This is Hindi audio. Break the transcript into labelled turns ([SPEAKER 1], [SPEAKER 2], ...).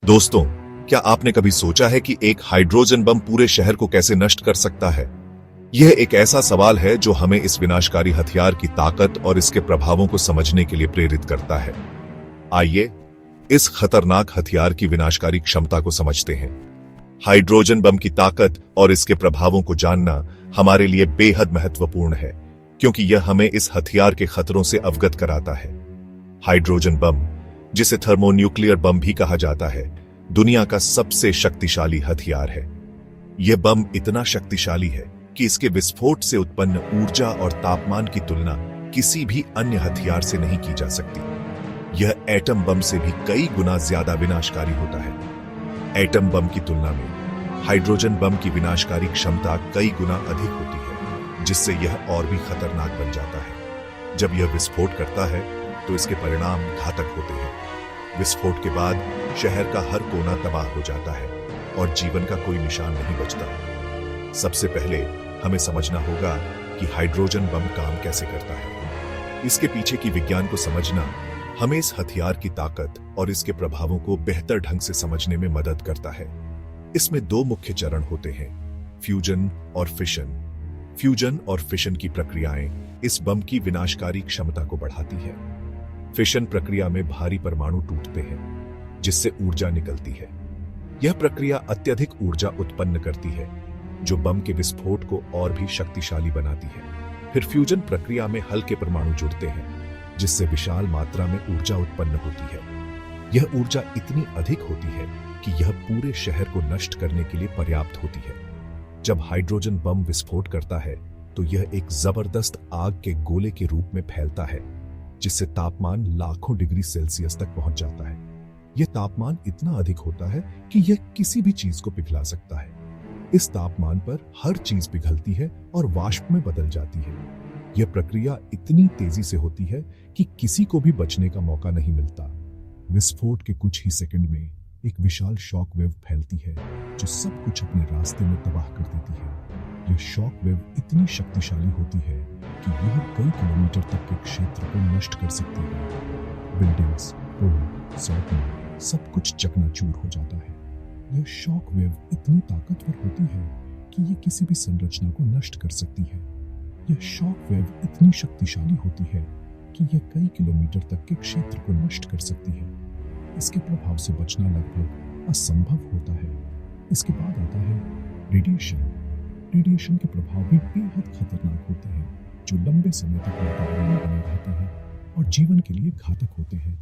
[SPEAKER 1] दोस्तों, क्या आपने कभी सोचा है कि एक हाइड्रोजन बम पूरे शहर को कैसे नष्ट कर सकता है? यह एक ऐसा सवाल है जो हमें इस विनाशकारी हथियार की ताकत और इसके प्रभावों को समझने के लिए प्रेरित करता है। आइए इस खतरनाक हथियार की विनाशकारी क्षमता को समझते हैं। हाइड्रोजन बम की ताकत और इसके प्रभावों को जानना हमारे लिए बेहद महत्वपूर्ण है, क्योंकि यह हमें इस हथियार के खतरों से अवगत कराता है। हाइड्रोजन बम, जिसे थर्मोन्यूक्लियर बम भी कहा जाता है, दुनिया का सबसे शक्तिशाली हथियार है। यह बम इतना शक्तिशाली है कि इसके विस्फोट से उत्पन्न ऊर्जा और तापमान की तुलना किसी भी अन्य हथियार से नहीं की जा सकती। यह एटम बम से भी कई गुना ज्यादा विनाशकारी होता है। एटम बम की तुलना में हाइड्रोजन बम की विनाशकारी क्षमता कई गुना अधिक होती है, जिससे यह और भी खतरनाक बन जाता है। जब यह विस्फोट करता है तो इसके परिणाम घातक होते हैं। विस्फोट के बाद शहर का हर कोना तबाह हो जाता है और जीवन का कोई निशान नहीं बचता। सबसे पहले हमें समझना होगा कि हाइड्रोजन बम काम कैसे करता है। इसके पीछे की विज्ञान को समझना हमें इस हथियार की ताकत और इसके प्रभावों को बेहतर ढंग से समझने में मदद करता है। इसमें दो मुख्य चरण होते हैं, फ्यूजन और फिशन। फ्यूजन और फिशन की प्रक्रियाएं इस बम की विनाशकारी क्षमता को बढ़ाती है। फिशन प्रक्रिया में भारी परमाणु टूटते हैं, जिससे ऊर्जा निकलती है। यह प्रक्रिया अत्यधिक ऊर्जा उत्पन्न करती है, जो बम के विस्फोट को और भी शक्तिशाली बनाती है। फिर फ्यूजन प्रक्रिया में हल्के परमाणु जुड़ते हैं, जिससे विशाल मात्रा में ऊर्जा उत्पन्न होती है। यह ऊर्जा इतनी अधिक होती है कि यह पूरे शहर को नष्ट करने के लिए पर्याप्त होती है। जब हाइड्रोजन बम विस्फोट करता है तो यह एक जबरदस्त आग के गोले के रूप में फैलता है, जिससे तापमान लाखों डिग्री सेल्सियस तक पहुंच जाता है। यह तापमान इतना अधिक होता है कि यह किसी भी चीज को पिघला सकता है। इस तापमान पर हर चीज पिघलती है और वाष्प में बदल जाती है। यह प्रक्रिया इतनी तेजी से होती है कि किसी को भी बचने का मौका नहीं मिलता। विस्फोट के कुछ ही सेकंड में एक विशाल शॉक वेव फैलती है, जो सब कुछ अपने रास्ते में तबाह कर देती है। यह शॉक वेव इतनी शक्तिशाली होती है कि यह कई किलोमीटर तक के क्षेत्र को नष्ट कर सकती है। बिल्डिंग्स, पुल, सड़कें, सब कुछ चकनाचूर हो जाता है। यह शॉक वेव इतनी ताकतवर होती है कि यह किसी भी संरचना को नष्ट कर सकती है। यह शॉक वेव इतनी शक्तिशाली होती है कि यह कई किलोमीटर तक के क्षेत्र को नष्ट कर सकती है। इसके प्रभाव से बचना लगभग असंभव होता है। इसके बाद आता है रेडिएशन। रेडिएशन के प्रभाव भी बेहद खतरनाक होते हैं, जो लंबे समय तक वातावरण में बने रहते हैं और जीवन के लिए घातक होते हैं।